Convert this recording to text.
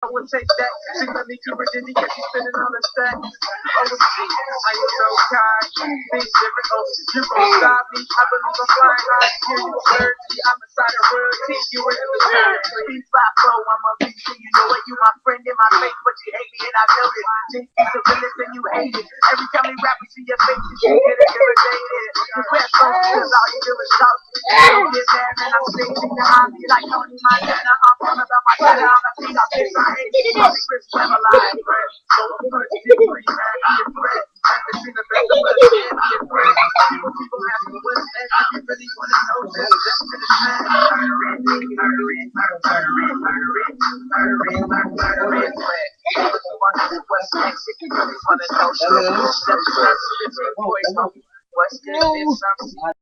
I would take that. She let me keep her dizzy because she's spinning on the stack. Overseas, I am so kind. Big different oceans. You gon' stop me. I believe I'm flying high. Hear you allergy. I'm inside a royalty. You were in the sky. He's 5'4", I'm a beast. You know it. You my friend in my face, but you hate me and I know it. Jinxie's the realest and you hate it. Every time we rap, we see your face and you get irritated. You best don't cause all you do is talk. You don't get mad, man. I'm singing behind me like Tony Montana. I'm on about my dad. I'm a king. I'm big. I'm Chris Leveline, friend. So I'm first degree, man. Be a friend. Haven't seen the best of us, man. Be a friend. People ask me what's next. If you really want to know, just listen to the man. What's next? If you really want to know, just listen to the boys. What's next? If some